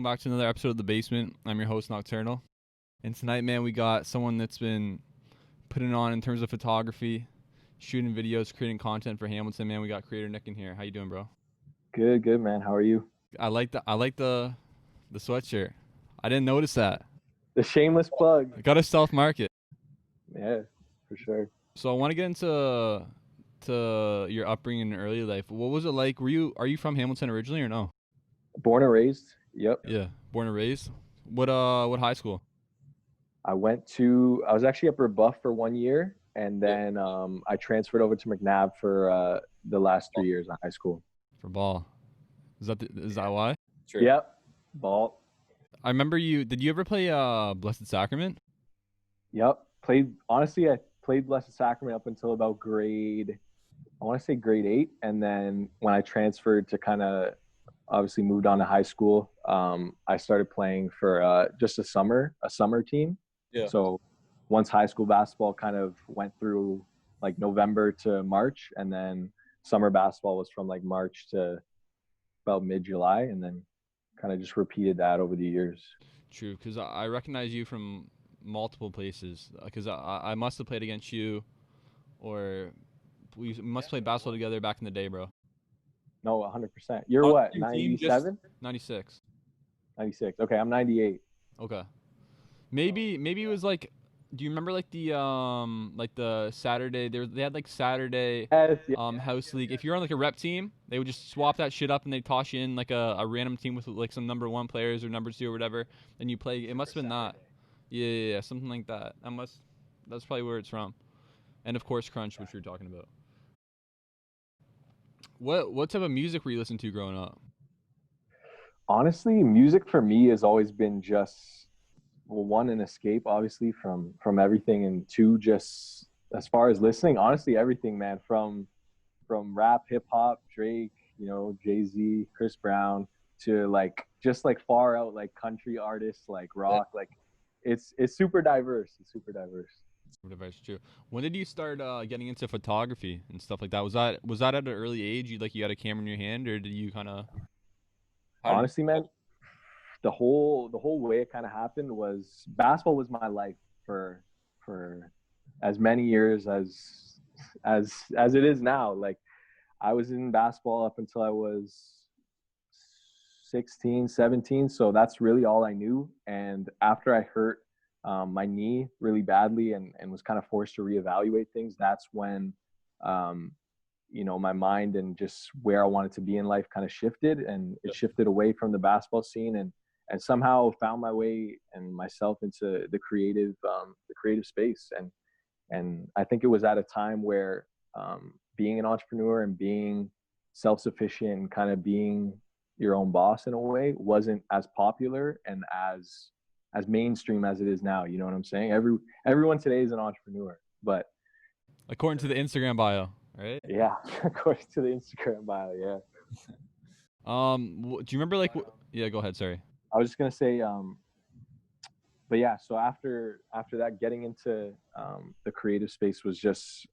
back to another episode of The Basement. I'm your host, Nocturnal. And tonight, man, we got someone that's been putting on in terms of photography, shooting videos, creating content for Hamilton, man. We got CREATR Nick in here. How you doing, bro? Good, man. How are you? I like the sweatshirt. I didn't notice that. The shameless plug. I gotta self-market. Yeah, for sure. So I want to get into your upbringing in early life. What was it like? Are you from Hamilton originally or no? Born and raised. Yep. Yeah, born and raised. What high school? I was actually at Brebeuf for 1 year, and then I transferred over to McNabb for the last 3 years of high school. For ball. Is that why? Sure. Yep. Ball. I remember did you ever play Blessed Sacrament? Yep. Honestly, I played Blessed Sacrament up until about grade 8, and then when I transferred to kind of obviously moved on to high school, I started playing for just a summer team. Yeah. So once high school basketball kind of went through like November to March, and then summer basketball was from like March to about mid-July, and then kind of just repeated that over the years. True, because I recognize you from multiple places, because I must have played against you, or we must play basketball together back in the day, bro. No, 100%. You're what, 97? 96. 96. Okay, I'm 98. Okay. Maybe it was like, do you remember like the Saturday, they had like Saturday house league. If you're on like a rep team, they would just swap that shit up and they'd toss you in like a random team with like some number 1 players or number 2 or whatever. Then you play, it must have been that. Yeah, something like that. That's probably where it's from. And of course Crunch, which we were talking about. What type of music were you listening to growing up? Honestly, music for me has always been just, well, 1, an escape obviously from everything, and 2, just as far as listening, honestly, everything, man, from rap, hip hop, Drake, Jay-Z, Chris Brown, to like just like far out like country artists, like rock, like it's super diverse. True. When did you start getting into photography and stuff like that? Was that at an early age? You had a camera in your hand, or did you kind of? Honestly, man, the whole way it kind of happened was basketball was my life for as many years as it is now. Like, I was in basketball up until I was 16, 17. So that's really all I knew. And after I hurt my knee really badly and was kind of forced to reevaluate things, that's when, my mind and just where I wanted to be in life kind of shifted, and it shifted away from the basketball scene and somehow found my way and myself into the creative space. And I think it was at a time where being an entrepreneur and being self-sufficient and kind of being your own boss in a way wasn't as popular and as mainstream as it is now. You know what I'm saying? Everyone today is an entrepreneur, but according to the Instagram bio, right? Yeah, according to the Instagram bio, yeah. Do you remember like? Yeah, go ahead. Sorry. I was just gonna say, but yeah. So after that, getting into the creative space was just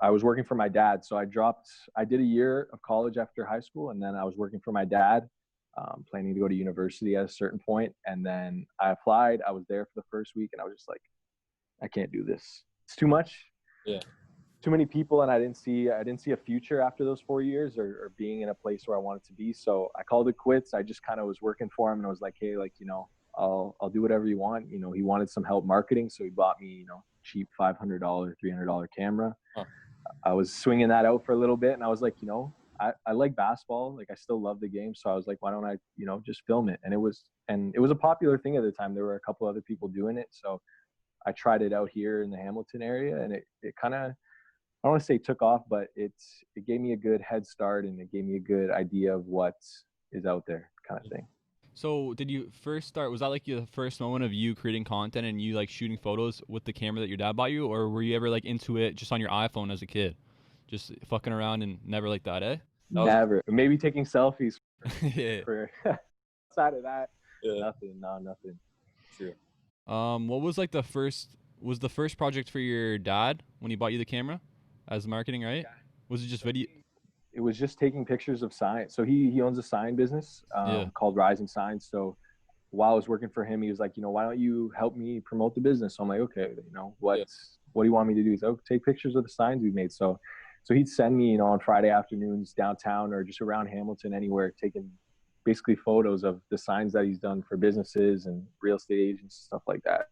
I was working for my dad. So I did a year of college after high school, and then I was working for my dad, planning to go to university at a certain point. And then I applied. I was there for the first week, and I was just like, I can't do this. It's too much. Yeah. Too many people, and I didn't see a future after those 4 years or being in a place where I wanted to be. So I called it quits. I just kind of was working for him, and I was like, hey, like, I'll do whatever you want. He wanted some help marketing, so he bought me, cheap $500, $300 camera. Huh. I was swinging that out for a little bit, and I was like, I like basketball. Like, I still love the game. So I was like, why don't I, just film it? And it was a popular thing at the time. There were a couple other people doing it. So I tried it out here in the Hamilton area, and it kind of, I don't want to say took off, but it gave me a good head start, and it gave me a good idea of what is out there, kind of thing. So did you first start, was that like the first moment of you creating content and you like shooting photos with the camera that your dad bought you, or were you ever like into it just on your iPhone as a kid? Just fucking around and never like that, eh? Never. Maybe taking selfies yeah. for outside of that. Yeah. Nothing. True. What was like the first project for your dad when he bought you the camera as marketing, right? Yeah. Was it just video? It was just taking pictures of signs. So he owns a sign business called Rising Signs. So while I was working for him, he was like, why don't you help me promote the business? So I'm like, okay, what do you want me to do? He's like, take pictures of the signs we made. So he'd send me, on Friday afternoons downtown or just around Hamilton, anywhere, taking basically photos of the signs that he's done for businesses and real estate agents, stuff like that.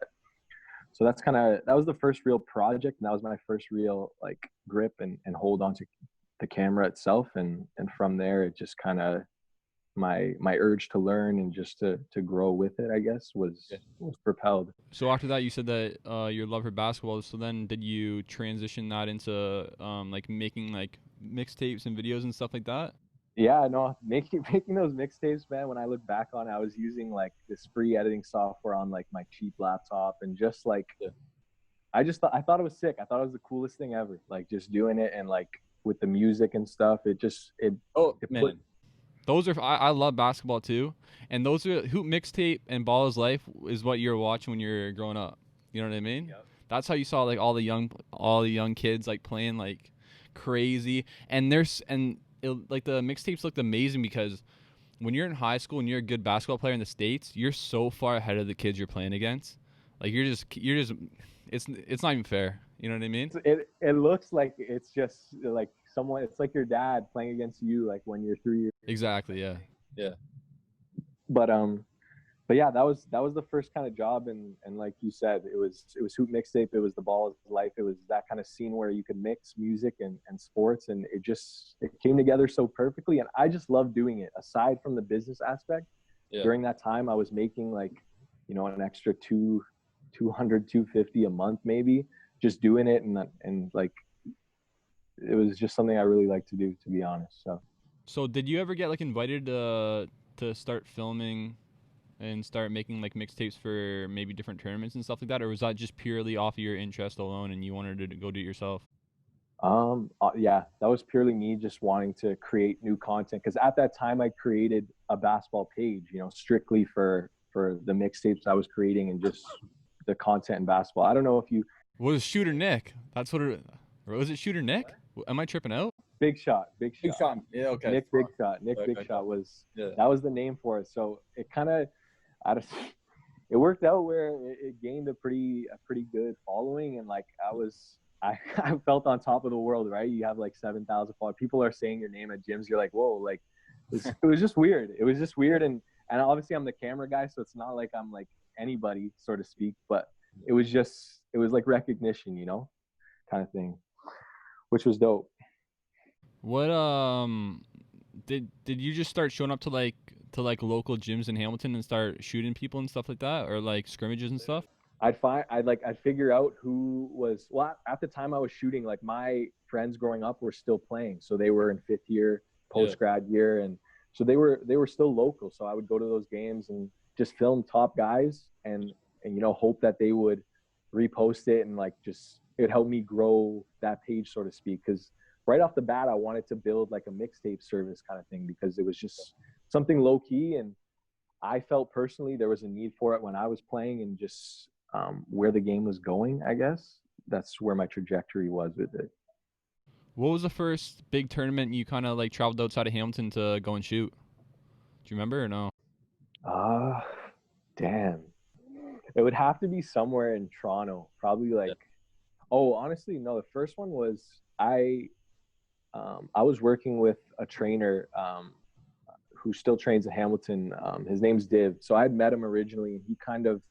So that was the first real project. And that was my first real like grip and hold onto the camera itself. And from there, it just kind of, my urge to learn and just to grow with it, I guess, was propelled. So after that, you said that your love for basketball. So then, did you transition that into like making like mixtapes and videos and stuff like that? Yeah, no, making those mixtapes, man. When I look back on it, I was using like this free editing software on like my cheap laptop, and just like, I thought it was sick. I thought it was the coolest thing ever. Like just doing it and like with the music and stuff. Those are I love basketball too, and those are Hoop Mixtape and Ball is Life is what you're watching when you're growing up. You know what I mean? Yep. That's how you saw like all the young kids like playing like crazy, and like the mixtapes looked amazing because when you're in high school and you're a good basketball player in the States, you're so far ahead of the kids you're playing against. Like you're just it's not even fair. You know what I mean? It looks like it's just like someone. It's like your dad playing against you, like when you're 3 years. Exactly. Yeah. Yeah. But yeah, that was the first kind of job, and like you said, it was Hoop Mixtape. It was the Ball is Life. It was that kind of scene where you could mix music and sports, and it came together so perfectly. And I just loved doing it. Aside from the business aspect, during that time, I was making like, an extra 250 a month maybe, just doing it, and like it was just something I really like to do, to be honest. So did you ever get like invited to start filming and start making like mixtapes for maybe different tournaments and stuff like that, or was that just purely off of your interest alone and you wanted to go do it yourself? Yeah, that was purely me just wanting to create new content, because at that time I created a basketball page, strictly for the mixtapes I was creating and just the content in basketball. I don't know if you was Shooter Nick. That's what it was. It Shooter Nick? Am I tripping out? Big Shot. Yeah, okay. Nick Big Shot. Nick Big Shot was that was the name for it. So it kind of, it worked out where it gained a pretty good following, and like I felt on top of the world, right? You have like 7,000 followers. People are saying your name at gyms. You're like, whoa, like it was just weird. It was just weird, and obviously I'm the camera guy, so it's not like I'm like anybody, so to speak. But it was like recognition, kind of thing, which was dope. What did you just start showing up to like local gyms in Hamilton and start shooting people and stuff like that, or like scrimmages and stuff? I'd figure out who was, well, at the time I was shooting, like my friends growing up were still playing, so they were in 5th year post grad year, and so they were still local. So I would go to those games and just film top guys and hope that they would repost it, and like just it would help me grow that page, so to speak, because right off the bat I wanted to build like a mixtape service kind of thing, because it was just something low key, and I felt personally there was a need for it when I was playing, and just where the game was going, I guess that's where my trajectory was with it. What was the first big tournament you kind of like traveled outside of Hamilton to go and shoot? Do you remember or no? Damn. It would have to be somewhere in Toronto, probably like, oh, honestly, no. The first one was I was working with a trainer who still trains in Hamilton. His name's Div. So I had met him originally, and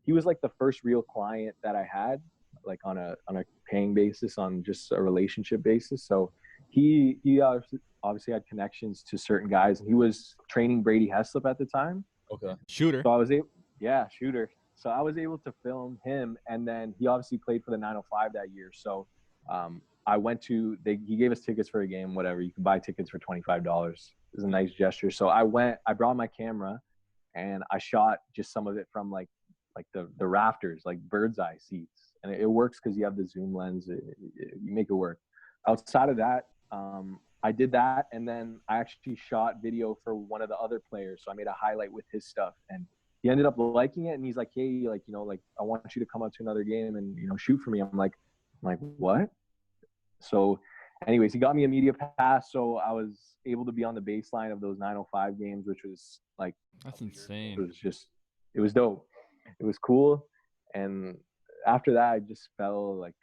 he was like the first real client that I had, like on a paying basis, on just a relationship basis. So he obviously had connections to certain guys, and he was training Brady Heslop at the time. Okay. Shooter. So shooter. So I was able to film him, and then he obviously played for the 905 that year. So I went to, he gave us tickets for a game, whatever. You can buy tickets for $25. It was a nice gesture. So I brought my camera, and I shot just some of it from like the rafters, like bird's eye seats. And it works because you have the zoom lens. You make it work. Outside of that, I did that, and then I actually shot video for one of the other players. So I made a highlight with his stuff, and he ended up liking it. And he's like, hey, like, like I want you to come out to another game and shoot for me. I'm like what? So anyways, he got me a media pass, so I was able to be on the baseline of those 905 games, which was like, That's insane. It was dope. It was cool. And after that, I just fell like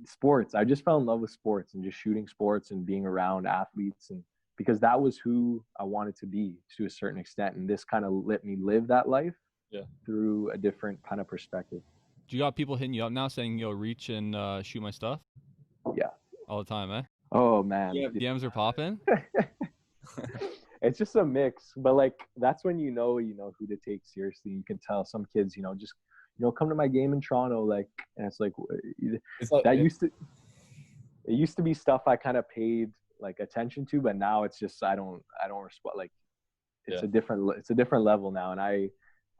sports. I just fell in love with sports and just shooting sports and being around athletes, and because that was who I wanted to be to a certain extent. And this kind of let me live that life through a different kind of perspective. Do you got people hitting you up now saying, yo, reach and shoot my stuff? Yeah. All the time, eh? Oh, man. Yeah, DMs are popping? It's just a mix. But, like, that's when you know who to take seriously. You can tell some kids, just, come to my game in Toronto. Like, and it's like that used to be stuff I kind of paid, like, attention to. But now it's just I don't respond. Like, it's a different level now. And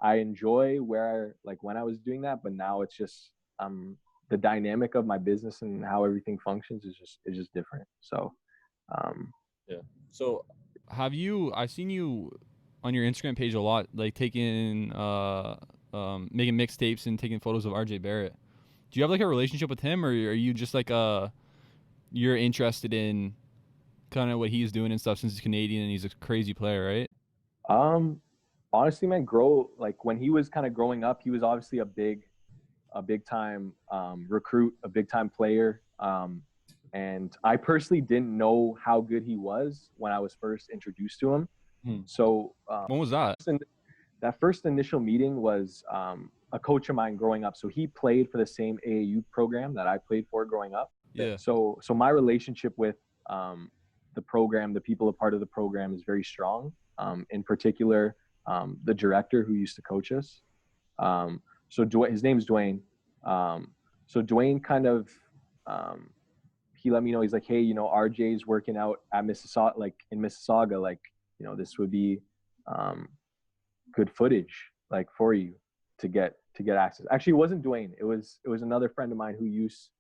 I enjoy when I was doing that, but now it's just the dynamic of my business and how everything functions is just different. So So I've seen you on your Instagram page a lot, like taking making mixtapes and taking photos of RJ Barret. Do you have like a relationship with him, or are you just like you're interested in kind of what he's doing and stuff since he's Canadian and he's a crazy player, right? Honestly, man, when he was kind of growing up, he was obviously a big time recruit, a big time player. And I personally didn't know how good he was when I was first introduced to him. So when was that? That first initial meeting was a coach of mine growing up. So he played for the same AAU program that I played for growing up. Yeah. So my relationship with the program, the people a part of the program, is very strong. In particular, the director who used to coach us. So his name's Dwayne. So Dwayne kind of, he let me know, he's like, hey, RJ's working out at Mississauga, like in Mississauga, like, this would be good footage, like, for you to get access. Actually, it wasn't Dwayne. It was another friend of mine who used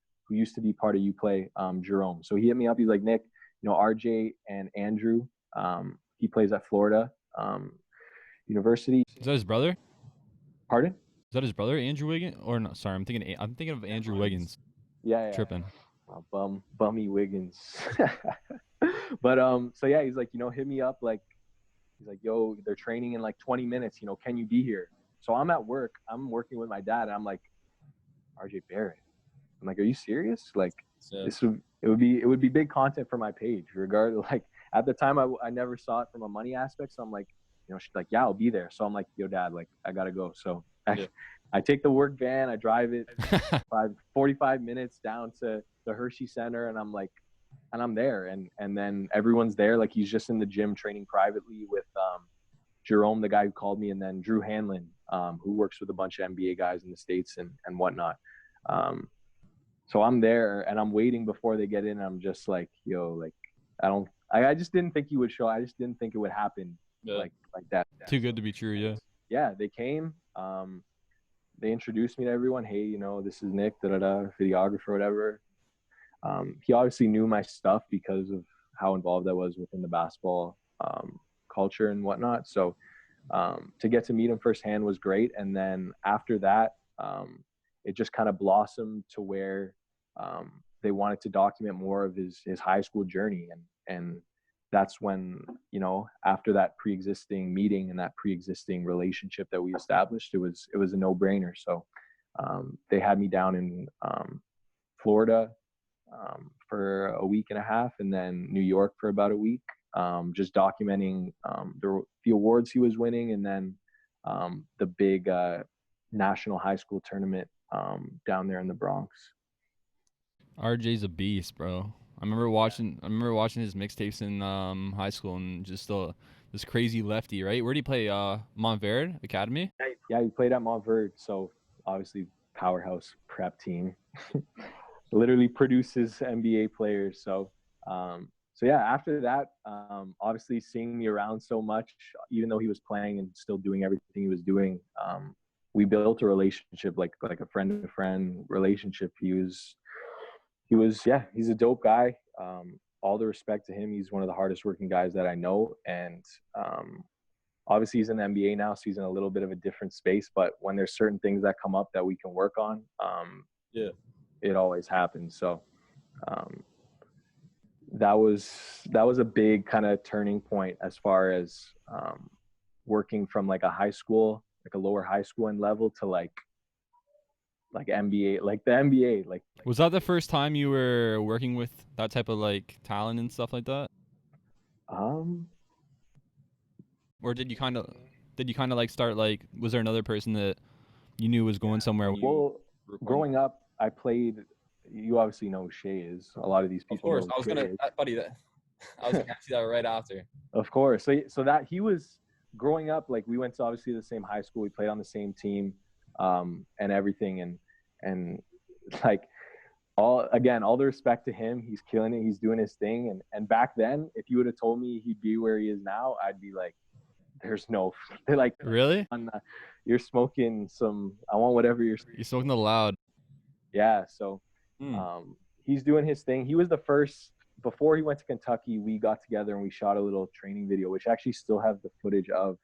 to be part of UPlay, Jerome. So he hit me up. He's like, Nick, RJ and Andrew, he plays at Florida University. Is that his brother? Pardon? Is that his brother, Andrew Wiggins? Or no, sorry, I'm thinking of Andrew Wiggins. Yeah. Tripping. Bummy Wiggins. But so yeah, he's like, hit me up. Like, he's like, yo, they're training in like 20 minutes. Can you be here? So I'm at work. I'm working with my dad, and I'm like, RJ Barret. I'm like, are you serious? Like, it would be big content for my page. Regardless, like, at the time, I never saw it from a money aspect. So I'm like, she's like, yeah, I'll be there. So I'm like, yo, dad, like, I gotta go. So I take the work van, I drive it 45 minutes down to the Hershey Center, and I'm like, and I'm there, and then everyone's there. Like, he's just in the gym training privately with Jerome, the guy who called me, and then Drew Hanlon, who works with a bunch of NBA guys in the States and whatnot. So I'm there, and I'm waiting before they get in. I'm just like, yo, like, I just didn't think he would show. I just didn't think it would happen like that. Too good to be true, yeah. Yeah, they came. They introduced me to everyone. Hey, this is Nick, videographer, whatever. He obviously knew my stuff because of how involved I was within the basketball culture and whatnot. So to get to meet him firsthand was great. And then after that, it just kind of blossomed to where they wanted to document more of his high school journey. And that's when, after that pre-existing meeting and that pre-existing relationship that we established, it was a no-brainer. So they had me down in Florida for a week and a half, and then New York for about a week, just documenting the awards he was winning, and then the big national high school tournament down there in the Bronx. RJ's a beast, bro. I remember watching his mixtapes in high school, and just this crazy lefty, right? Where did he play? Montverde Academy? Yeah, he played at Montverde, so obviously powerhouse prep team. Literally produces NBA players. So yeah, after that, obviously seeing me around so much, even though he was playing and still doing everything he was doing, we built a relationship, like a friend to friend relationship. He's a dope guy. All the respect to him. He's one of the hardest working guys that I know. And obviously he's in the NBA now, so he's in a little bit of a different space. But when there's certain things that come up that we can work on, it always happens. So that was a big kind of turning point as far as working from like a high school, like a lower high school and level to like NBA, like the NBA. Like, was that the first time you were working with that type of like talent and stuff like that? Or did you kind of like start like, was there another person that you knew was going somewhere? Well, growing up, I played. You obviously know who Shai is. A lot of these people. Of course, I was gonna, buddy. I was gonna ask you that right after. Of course. So that he was growing up, like we went to obviously the same high school. We played on the same team, and everything. And like all the respect to him. He's killing it. He's doing his thing. And back then, if you would have told me he'd be where he is now, I'd be like, there's no. They're like, really? You're smoking some. I want whatever you're smoking the loud. Yeah. So, he's doing his thing. He was the first. Before he went to Kentucky, we got together and we shot a little training video, which I actually still have the footage of.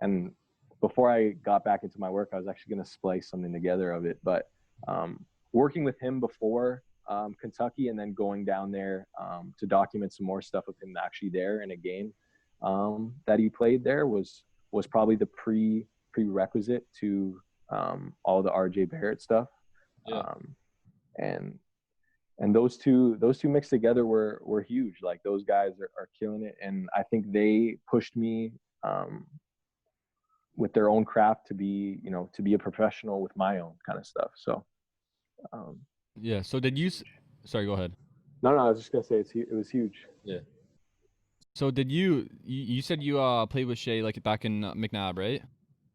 And before I got back into my work, I was actually going to splice something together of it. But working with him before Kentucky and then going down there to document some more stuff of him actually there in a game that he played there was probably the prerequisite to all the RJ Barret stuff. Yeah. And those two mixed together were huge. Like those guys are killing it, and I think they pushed me with their own craft to be a professional with my own kind of stuff. So yeah. So did you? Sorry, go ahead. No, I was just gonna say it was huge. Yeah. So did you said you played with Shai like back in McNabb, right?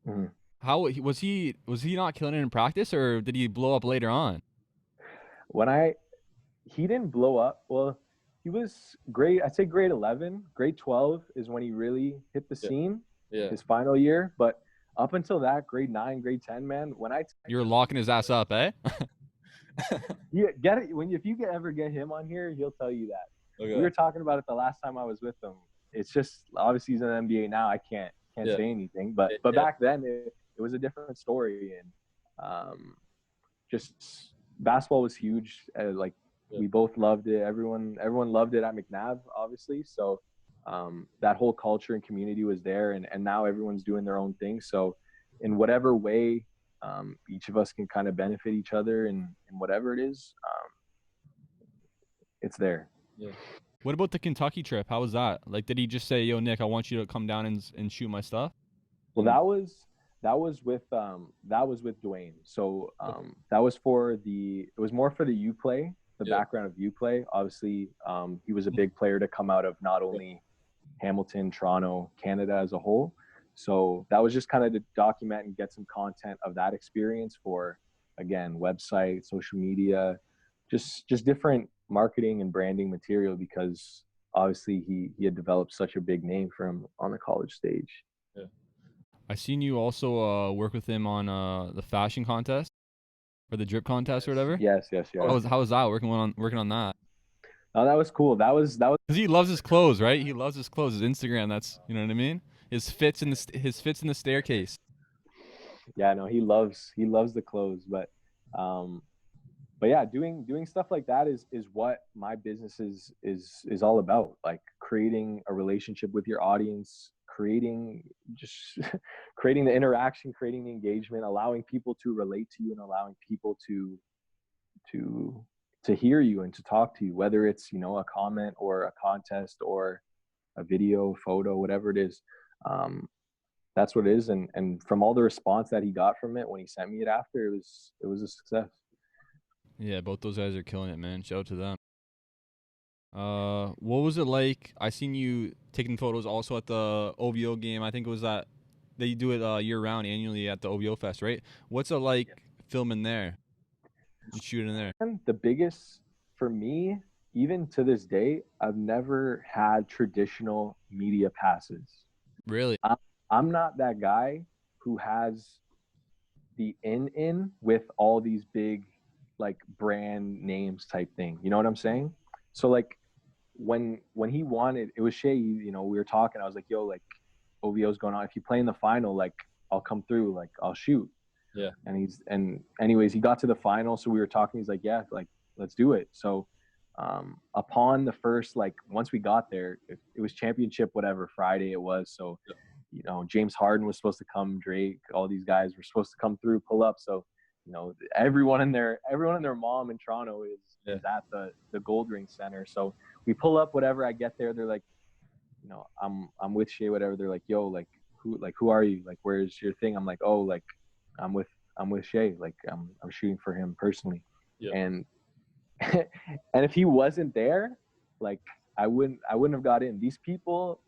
Mm-hmm. How was he not killing it in practice, or did he blow up later on? He didn't blow up. Well, he was great. I'd say grade 11, grade 12 is when he really hit the scene. Yeah. His final year, but up until that, grade 9, grade 10, man, you're locking his ass up, eh? Yeah, get it if you ever get him on here, he'll tell you that. Okay. We were talking about it the last time I was with him. It's just obviously he's in the NBA now. I can't say anything, but back then it was a different story, and just basketball was huge. We both loved it. Everyone loved it at McNabb, obviously. So that whole culture and community was there, and now everyone's doing their own thing. So in whatever way each of us can kind of benefit each other in whatever it is, it's there. Yeah. What about the Kentucky trip? How was that? Like, did he just say, "Yo, Nick, I want you to come down and shoot my stuff"? Well, that was with Dwayne. So that was it was more for the Uplay, the background of Uplay. Obviously, he was a big player to come out of not only Hamilton, Toronto, Canada as a whole. So that was just kind of to document and get some content of that experience for, again, website, social media, just different marketing and branding material, because obviously he had developed such a big name for him on the college stage. Yeah. I seen you also work with him on the fashion contest or the drip contest or whatever. Yes. How was that working on that? Oh, that was cool. That was because he loves his clothes, right? He loves his clothes. His Instagram. That's, you know what I mean. His fits in the staircase. Yeah, no, he loves the clothes, but yeah, doing stuff like that is what my business is all about. Like creating a relationship with your audience, creating the interaction, creating the engagement, allowing people to relate to you, and allowing people to hear you and to talk to you, whether it's a comment or a contest or a video, photo, whatever it is. That's what it is, and from all the response that he got from it when he sent me it after, it was a success. Yeah, both those guys are killing it, man. Shout out to them. What was it like? I seen you taking photos also at the OVO game. I think it was that they do it year round annually at the OVO Fest, right? What's it like filming there and shooting there? The biggest for me, even to this day, I've never had traditional media passes. Really? I'm not that guy who has the in with all these big like brand names type thing. You know what I'm saying? So like when he wanted, it was Shai, we were talking, I was like, yo, like OVO's going on. If you play in the final, like I'll come through, like I'll shoot. Yeah. And anyways, he got to the final. So we were talking, he's like, yeah, like let's do it. So upon the first, like, once we got there, it was championship, whatever Friday it was. So, you know, James Harden was supposed to come, Drake, all these guys were supposed to come through, pull up. So, you know, everyone and their mom in Toronto is at the Gold Ring Center. So we pull up, whatever. I get there, they're like, you know, I'm with Shai, whatever. They're like, yo, like who are you? Like, where's your thing? I'm like, oh, like I'm with Shai. Like I'm shooting for him personally. Yeah. And and if he wasn't there, like I wouldn't have got in. These people,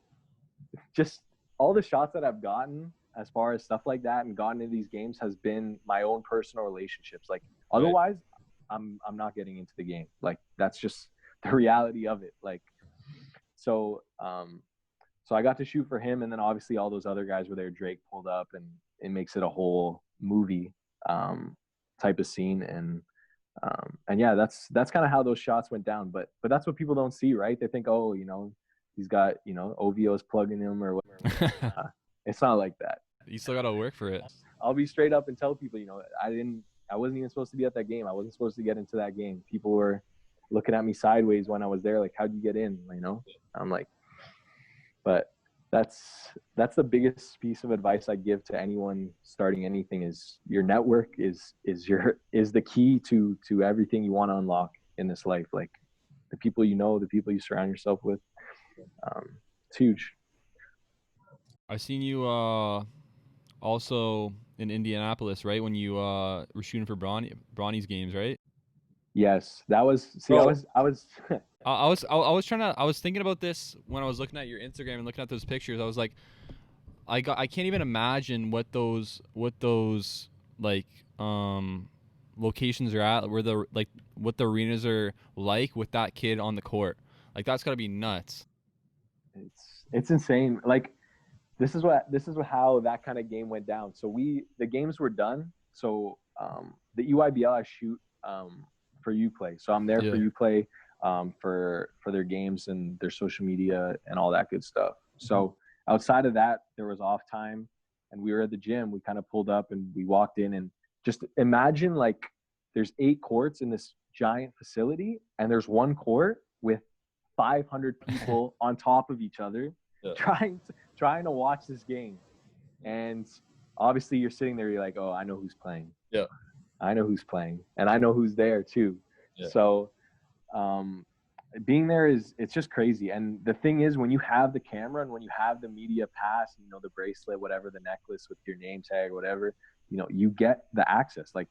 just all the shots that I've gotten as far as stuff like that and gotten into these games has been my own personal relationships. Like otherwise, I'm not getting into the game. Like that's just the reality of it. Like so I got to shoot for him, and then obviously all those other guys were there. Drake pulled up, and it makes it a whole movie type of scene. And yeah, that's kind of how those shots went down. But that's what people don't see, right? They think, oh, you know, he's got, you know, OVO's plugging him or whatever. It's not like that. You still gotta work for it. I'll be straight up and tell people, you know, I wasn't even supposed to be at that game. I wasn't supposed to get into that game. People were looking at me sideways when I was there, like, how'd you get in? You know, I'm like, but that's the biggest piece of advice I give to anyone starting anything is your network is the key to everything you want to unlock in this life. Like the people you know, the people you surround yourself with, it's huge. I seen you also in Indianapolis, right? When you were shooting for Bronny's games, right? Yes, that was. See, I was. I was thinking about this when I was looking at your Instagram and looking at those pictures. I was like, I can't even imagine what those like locations are at, where what the arenas are like with that kid on the court. Like that's gotta be nuts. It's insane. Like this is how that kind of game went down. So the games were done. So the EYBL I shoot for Uplay. So I'm there for Uplay for their games and their social media and all that good stuff. So outside of that, there was off time and we were at the gym. We kind of pulled up and we walked in, and just imagine like there's 8 courts in this giant facility and there's one court with 500 people on top of each other trying to watch this game. And obviously you're sitting there, you're like, oh, I know who's playing. Yeah. I know who's playing, and I know who's there too. Yeah. So being there it's just crazy. And the thing is, when you have the camera and when you have the media pass, you know, the bracelet, whatever, the necklace with your name tag, whatever, you know, you get the access. Like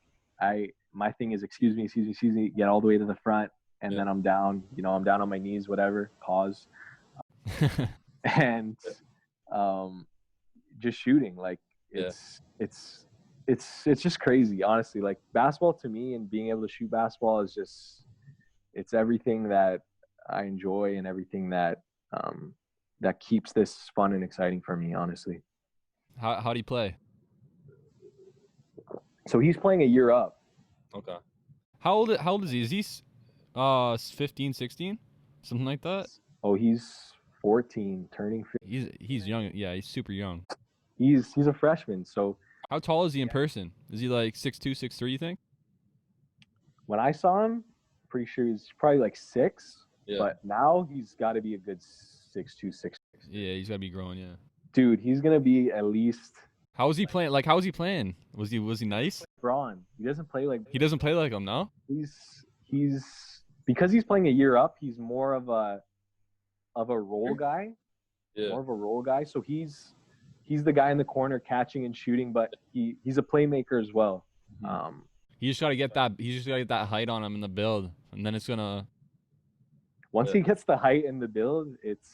my thing is, excuse me, get all the way to the front, and then I'm down, you know, I'm down on my knees, whatever, pause. And just shooting, like it's just crazy, honestly. Like basketball to me, and being able to shoot basketball is just, it's everything that I enjoy and everything that that keeps this fun and exciting for me, honestly. How do you play? So he's playing a year up. Okay. How old is he? Is he 15, 16? Something like that? Oh, he's 14, turning 15. He's young. Yeah, he's super young. He's a freshman. So how tall is he in person? Is he like 6'2", 6'3", you think? When I saw him, pretty sure he's probably like 6. Yeah. But now he's got to be a good 6'2", 6'3". Yeah, he's got to be growing, yeah. Dude, he's going to be at least... How was he playing? Like, how was he playing? Was he nice? Braun. He doesn't play like him, no? He's because he's playing a year up, he's more of a role guy. Yeah. More of a role guy. So he's the guy in the corner catching and shooting, but he's a playmaker as well. He just got to get that height on him in the build, and then it's gonna. Once he gets the height in the build, it's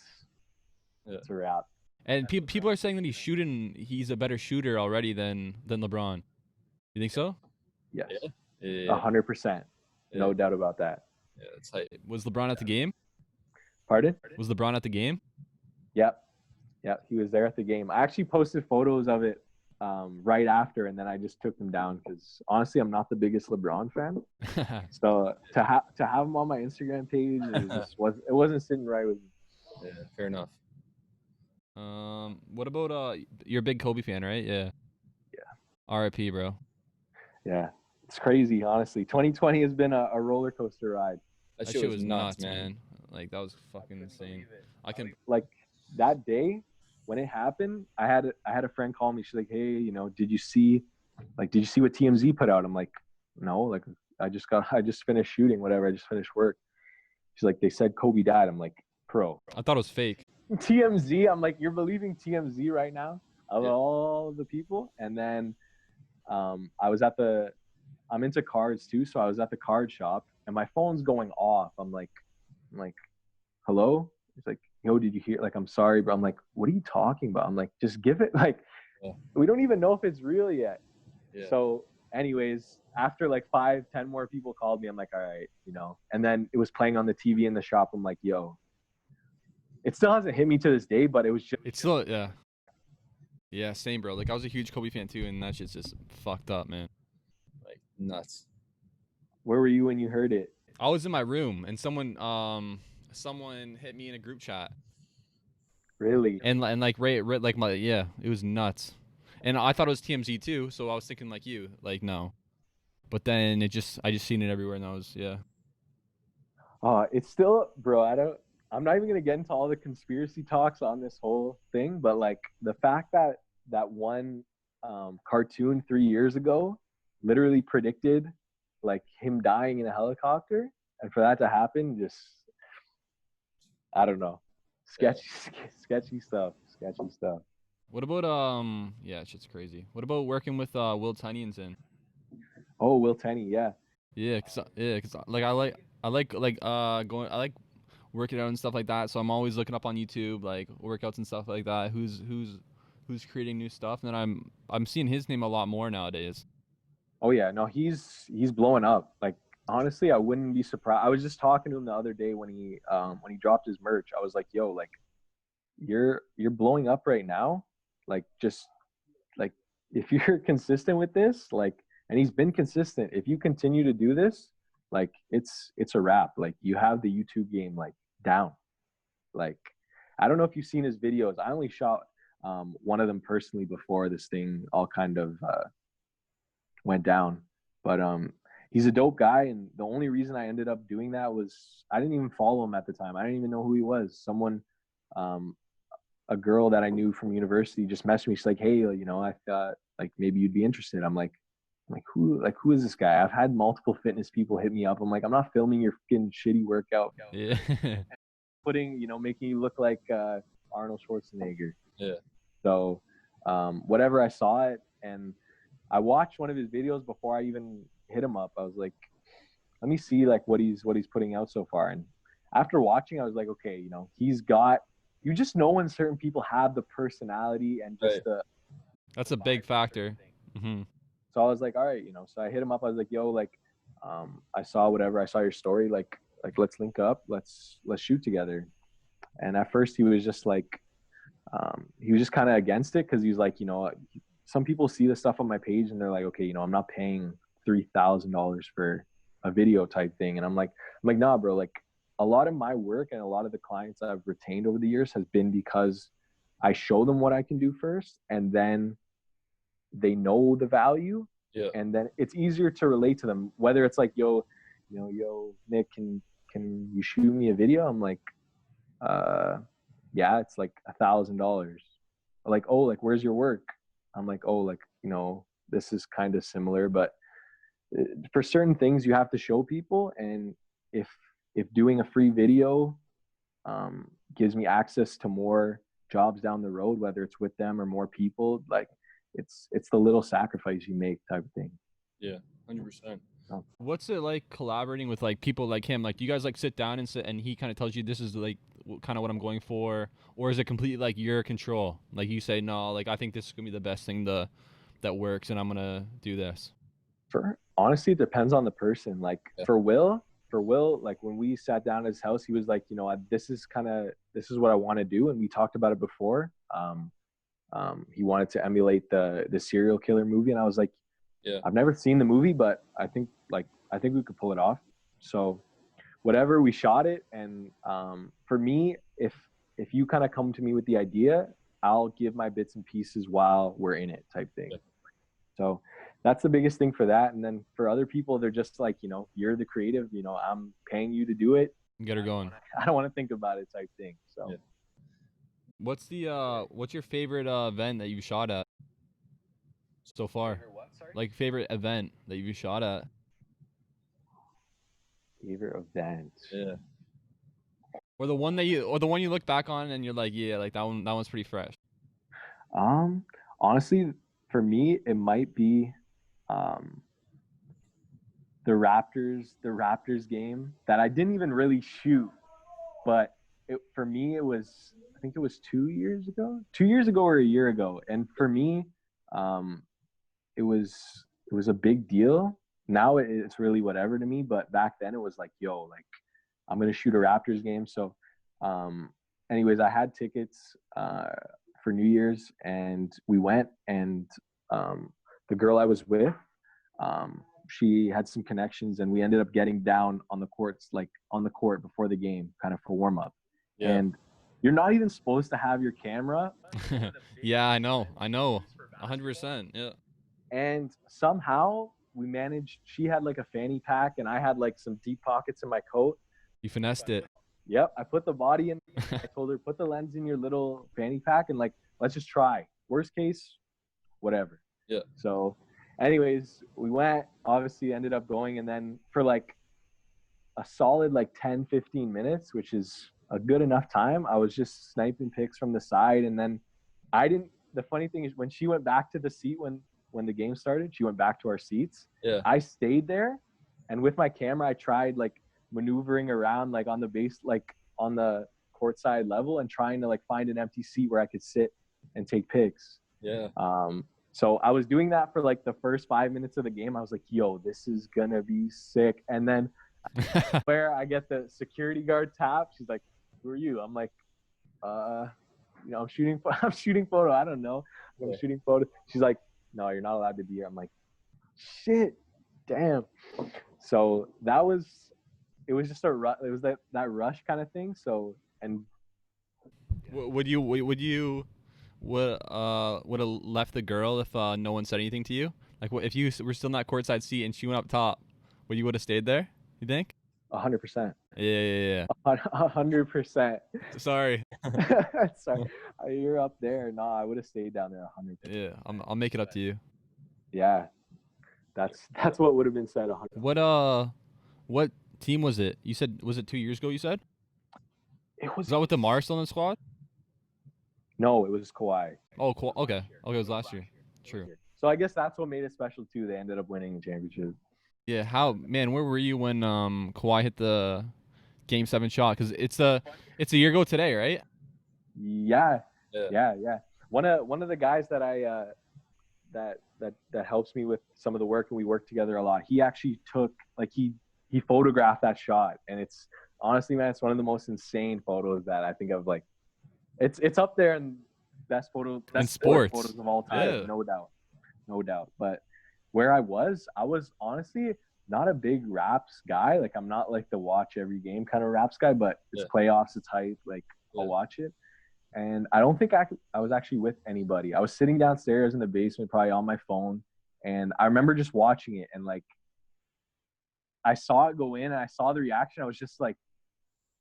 a wrap. And people are saying that he's a better shooter already than LeBron. You think so? Yes. 100%. No doubt about that. Yeah, that's height. Was LeBron at the game? Pardon? Was LeBron at the game? Yep, he was there at the game. I actually posted photos of it right after, and then I just took them down because honestly, I'm not the biggest LeBron fan. So to have him on my Instagram page, it wasn't sitting right with me. Yeah, fair enough. What about you're a big Kobe fan, right? Yeah. R.I.P., bro. Yeah, it's crazy, honestly. 2020 has been a roller coaster ride. That That shit shit was was nuts, nuts, man. man. Like that was fucking insane. I can. Like that day when it happened, I had a friend call me. She's like, hey, you know, did you see what TMZ put out? I'm like, no, like I just finished shooting, whatever. I just finished work. She's like, they said Kobe died. I'm like, bro, I thought it was fake. TMZ. I'm like, you're believing TMZ right now of Yeah. all the people? And then I'm into cards too, so I was at the card shop and my phone's going off. I'm like, hello? It's like, yo, did you hear? Like, I'm sorry, bro. I'm like, what are you talking about? I'm like, just give it. Like, we don't even know if it's real yet. Yeah. So anyways, after like 5-10 more people called me, I'm like, all right, you know. And then it was playing on the TV in the shop. I'm like, yo, it still hasn't hit me to this day, but it was just. It's still yeah, same, bro. Like I was a huge Kobe fan too, and that shit's just fucked up, man. Like nuts. Where were you when you heard it? I was in my room, and someone hit me in a group chat, Really? and like like my it was nuts, and I thought it was TMZ too, so I was thinking like you, like no, but then I just seen it everywhere, and I was It's still, bro. I'm not even gonna get into all the conspiracy talks on this whole thing, but like the fact that one cartoon 3 years ago literally predicted like him dying in a helicopter, and for that to happen, just I don't know, sketchy, sketchy stuff. What about yeah, shit's crazy. What about working with Will Tiny and Zin? Oh, Will Tenney, yeah. Yeah, cause like I like working out and stuff like that. So I'm always looking up on YouTube like workouts and stuff like that. Who's creating new stuff, and then I'm seeing his name a lot more nowadays. Oh yeah, no, he's blowing up. Like honestly, I wouldn't be surprised. I was just talking to him the other day when he dropped his merch. I was like, yo, like you're blowing up right now. Like just like if you're consistent with this, like, and he's been consistent. If you continue to do this, like it's a wrap. Like you have the YouTube game like down. Like I don't know if you've seen his videos. I only shot one of them personally before this thing all kind of went down. But he's a dope guy, and the only reason I ended up doing that was I didn't even follow him at the time. I didn't even know who he was. Someone, a girl that I knew from university, just messaged me. She's like, "Hey, you know, I thought like maybe you'd be interested." I'm like who is this guy? I've had multiple fitness people hit me up. I'm like, I'm not filming your fucking shitty workout. Yeah. Making you look like Arnold Schwarzenegger. Yeah. So whatever, I saw it and I watched one of his videos before I even hit him up. I was like, let me see like what he's putting out so far. And after watching, I was like, okay, you know, you just know when certain people have the personality and just Right. That's a big factor. Mm-hmm. So I was like, all right, you know. So I hit him up. I was like, yo, like, I saw your story. Like let's link up. Let's shoot together. And at first he was just like, he was just kind of against it because he was like, you know, some people see the stuff on my page and they're like, okay, you know, I'm not paying $3,000 for a video type thing. And I'm like, nah, bro. Like a lot of my work and a lot of the clients I've retained over the years has been because I show them what I can do first, and then they know the value. Yeah. And then it's easier to relate to them, whether it's like, yo, Nick, can you shoot me a video? I'm like, yeah, it's like $1,000. Like, oh, like where's your work? I'm like, oh, like, you know, this is kind of similar, but for certain things you have to show people. And if doing a free video gives me access to more jobs down the road, whether it's with them or more people, like it's the little sacrifice you make type of thing. Yeah, 100%. What's it like collaborating with like people like him? Like, do you guys like sit down and he kind of tells you this is like kind of what I'm going for, or is it completely like your control? Like you say, no, like I think this is gonna be the best thing that works, and I'm gonna do this. Honestly, it depends on the person. Like for Will, like when we sat down at his house, he was like, you know, this is what I want to do, and we talked about it before. He wanted to emulate the serial killer movie, and I was like, yeah, I've never seen the movie, but I think we could pull it off. So whatever, we shot it. And for me, if you kind of come to me with the idea, I'll give my bits and pieces while we're in it type thing. Yeah. So that's the biggest thing for that. And then for other people, they're just like, you know, you're the creative, you know, I'm paying you to do it. Get her going. I don't want to think about it type thing. So Yeah. What's your favorite event that you've shot at so far? Like favorite event that you've shot at? favorite event. Yeah. Or the one you look back on and you're like, yeah, like that one's pretty fresh. Honestly, for me, it might be the Raptors game that I didn't even really shoot, but for me it was, I think it was 2 years ago or a year ago, and for me, it was a big deal. Now it's really whatever to me, but back then it was like, yo, like I'm gonna shoot a Raptors game. So, anyways, I had tickets for New Year's, and we went, and the girl I was with, she had some connections, and we ended up getting down on the courts, like on the court before the game, kind of for warm up. Yeah. And you're not even supposed to have your camera. Yeah, I know, 100%. Yeah. And somehow we managed. She had like a fanny pack, and I had like some deep pockets in my coat. You finessed it. Yep, I put the body in. I told her, put the lens in your little fanny pack, and like, let's just try. Worst case, whatever. Yeah. So, anyways, we went. Obviously, ended up going, and then for like a solid like 10, 15 minutes, which is a good enough time, I was just sniping pics from the side, and then I didn't. The funny thing is, when she went back to the seat when the game started, she went back to our seats. Yeah. I stayed there, and with my camera, I tried like maneuvering around like on the base, like on the courtside level, and trying to like find an empty seat where I could sit and take pics. Yeah. So I was doing that for like the first 5 minutes of the game. I was like, yo, this is gonna be sick. And then where I get the security guard tap, she's like, who are you? I'm like, you know, I'm shooting photo. I don't know. I'm shooting photo. She's like, no, you're not allowed to be here. I'm like, shit, damn. So it was just it was that rush kind of thing. So, and would you would have left the girl if no one said anything to you? Like, if you were still in that courtside seat and she went up top, you would have stayed there? You think? 100%. Yeah. 100%. Sorry. Sorry. You're up there. No, I would have stayed down there 100%. Yeah, I'll make it up to you. Yeah, that's what would have been said. 100%. What team was it? You said, was it 2 years ago? You said It was that with DeMar still in the squad? No, it was Kawhi. Oh, cool. Okay, it was last year. True. So I guess that's what made it special too. They ended up winning the championship. Yeah. Where were you when Kawhi hit the Game 7 shot? Because it's a year ago today, right? Yeah. One of the guys that I that helps me with some of the work, and we work together a lot. He actually took he photographed that shot, and it's honestly, man, it's one of the most insane photos that I think of. Like, it's up there in best sports photos of all time. Yeah. No doubt. But where I was honestly not a big Raps guy. Like, I'm not like the watch every game kind of Raps guy, but it's playoffs, it's hype. Like, I'll watch it. And I don't think I was actually with anybody. I was sitting downstairs in the basement, probably on my phone. And I remember just watching it, and like, I saw it go in, and I saw the reaction. I was just like,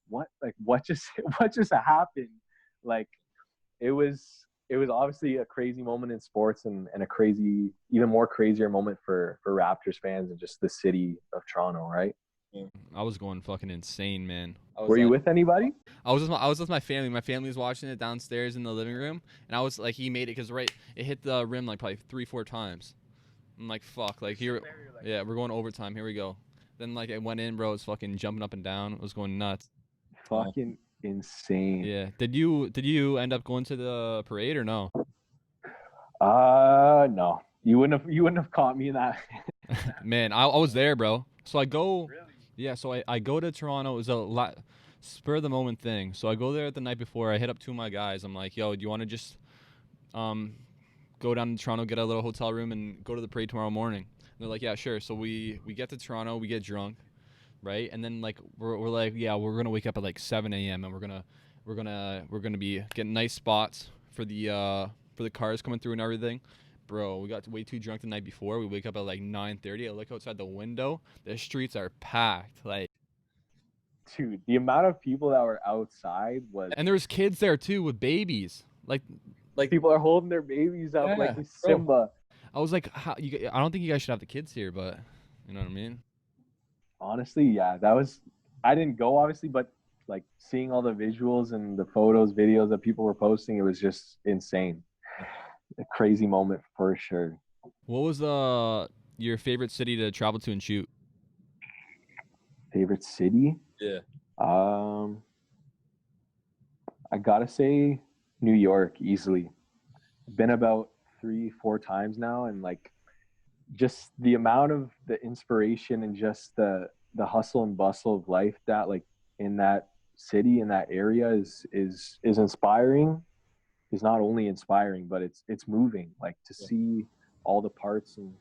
what just happened? Like, it was obviously a crazy moment in sports, and a crazy, even more crazier moment for Raptors fans and just the city of Toronto, right? Yeah. I was going fucking insane, man. Were you with anybody? I was with my family. My family was watching it downstairs in the living room, and I was like, he made it because it hit the rim like probably 3-4 times. I'm like, fuck, like here, yeah, we're going overtime. Here we go. Then like it went in, bro. It was fucking jumping up and down. It was going nuts. Fucking insane. Yeah. Did you end up going to the parade or no? No. You wouldn't have caught me in that. Man, I was there, bro. So I go. Really? Yeah. So I go to Toronto. It was a spur of the moment thing. So I go there the night before. I hit up 2 of my guys. I'm like, yo, do you want to just go down to Toronto, get a little hotel room, and go to the parade tomorrow morning? And they're like, yeah, sure. So we get to Toronto, we get drunk, right? And then like we're like, yeah, we're gonna wake up at like 7 a.m. and we're gonna be getting nice spots for the cars coming through and everything. bro, we got way too drunk the night before. We wake up at like 9:30. I look outside the window. The streets are packed. Like, dude, the amount of people that were outside was. and there's kids there too with babies. Like people are holding their babies up like Yeah, Simba. I was like, I don't think you guys should have the kids here, but you know what I mean? Honestly, yeah, that was. I didn't go obviously, but like seeing all the visuals and the photos, videos that people were posting, it was just insane. A crazy moment for sure. What was your favorite city to travel to and shoot? Favorite city? Yeah. I gotta say New York easily. Been about 3-4 times now, and like just the amount of the inspiration and just the hustle and bustle of life that like in that city, in that area is inspiring. Is not only inspiring, but it's moving. Like to see all the parts, and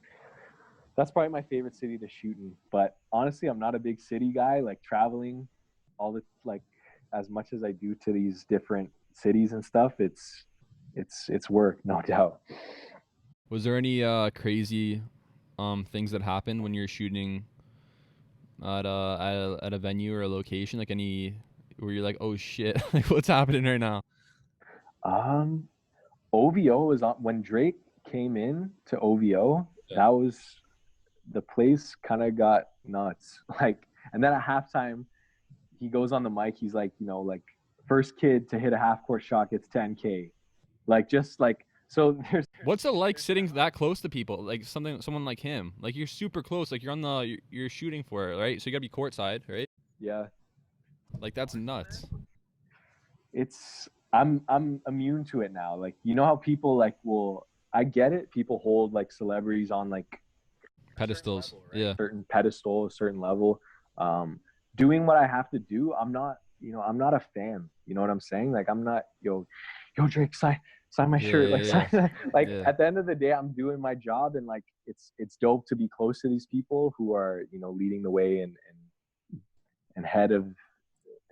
that's probably my favorite city to shoot in. But honestly, I'm not a big city guy. Like traveling all the like as much as I do to these different cities and stuff, it's work, no doubt. Was there any crazy things that happened when you're shooting at a venue or a location? Like any where you're like, oh shit, like what's happening right now? OVO was on when Drake came in to OVO. Yeah. That was the place kind of got nuts. Like, and then at halftime, he goes on the mic. He's like, like first kid to hit a half court shot gets 10K. Like, just like, so there's. What's it like sitting that close to people? Like someone like him. Like you're super close. Like you're shooting for it, right? So you gotta be courtside, right? Yeah. Like that's nuts. I'm immune to it now. Like, you know how people like I get it. People hold like celebrities on like Pedestals. Level, right? Yeah. Certain pedestal, a certain level. Doing what I have to do, I'm not a fan. You know what I'm saying? Like, I'm not, yo Drake, sign my shirt. Like, sign, like at the end of the day, I'm doing my job, and like it's dope to be close to these people who are, leading the way and head of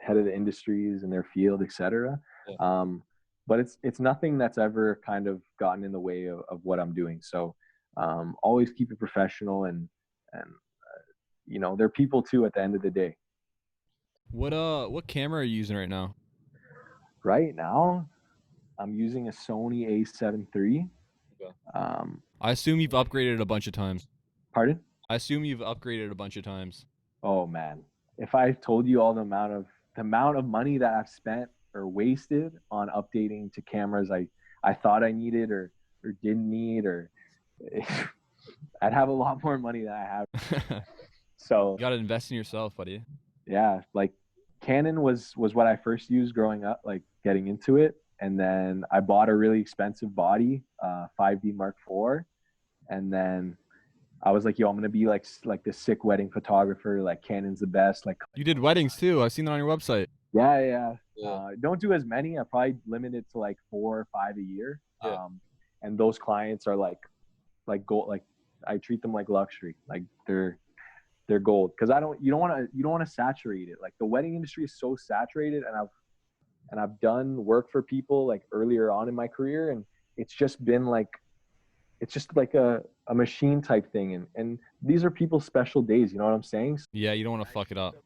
the industries in their field, etc. Yeah. But it's nothing that's ever kind of gotten in the way of what I'm doing. So always keep it professional, and they're people too at the end of the day. What camera are you using right now? Right now, I'm using a Sony A7 III. Okay. I assume you've upgraded a bunch of times. Pardon? I assume you've upgraded a bunch of times. Oh man, if I told you all the amount of money that I've spent or wasted on updating to cameras I thought I needed or didn't need, or I'd have a lot more money than I have. So you gotta invest in yourself, buddy. Yeah, like Canon was what I first used growing up, like getting into it, and then I bought a really expensive body, 5D Mark IV, and then I was like, yo, I'm gonna be like this sick wedding photographer. Like Canon's the best. Like, you did weddings too. I've seen that on your website. Yeah. Don't do as many. I probably limit it to like 4 or 5 a year. Yeah. And those clients are like gold. Like I treat them like luxury. Like they're gold, because you don't want to saturate it. Like the wedding industry is so saturated, and I've done work for people like earlier on in my career, and it's just been like a machine type thing, and these are people's special days. You know what I'm saying? Yeah, you don't want to fuck it up.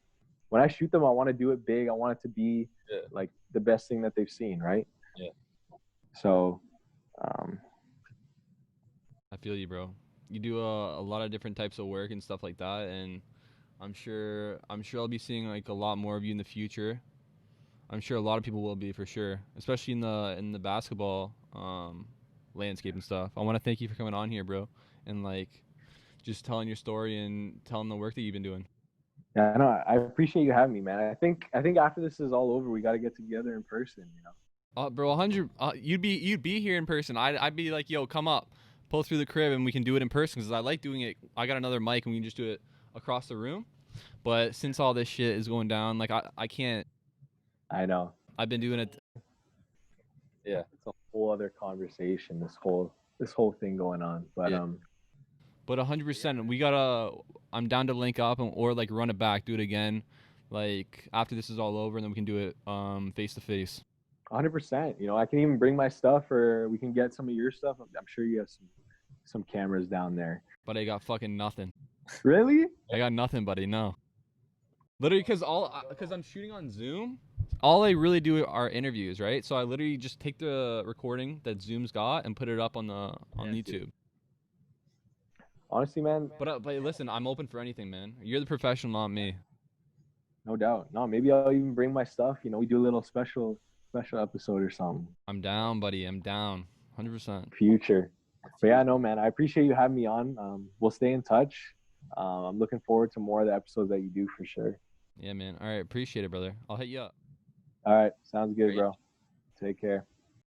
When I shoot them, I want to do it big. I want it to be like the best thing that they've seen, right? Yeah. So, I feel you, bro. You do a lot of different types of work and stuff like that, and I'm sure I'll be seeing like a lot more of you in the future. I'm sure a lot of people will be, for sure, especially in the basketball landscape and stuff. I want to thank you for coming on here, bro, and like just telling your story and telling the work that you've been doing. Yeah, no, I appreciate you having me, man. I think after this is all over, we got to get together in person, Bro, 100. You'd be here in person. I'd be like, yo, come up, pull through the crib, and we can do it in person, because I like doing it. I got another mic, and we can just do it across the room. But since all this shit is going down, like I can't. I know. I've been doing it. Yeah, it's a whole other conversation. This whole thing going on, but yeah. But 100%, I'm down to link up or like run it back, do it again, like after this is all over, and then we can do it face to face. 100%. I can even bring my stuff, or we can get some of your stuff. I'm sure you have some cameras down there. But I got fucking nothing. Really? I got nothing, buddy. No. Literally, because I'm shooting on Zoom, all I really do are interviews, right? So I literally just take the recording that Zoom's got and put it up on YouTube. Honestly, man. But listen, I'm open for anything, man. You're the professional, not me. No doubt. No, maybe I'll even bring my stuff. You know, we do a little special episode or something. I'm down, buddy. I'm down. 100%. Future. But yeah, no, man. I appreciate you having me on. We'll stay in touch. I'm looking forward to more of the episodes that you do for sure. Yeah, man. All right. Appreciate it, brother. I'll hit you up. All right. Sounds good, bro. Take care.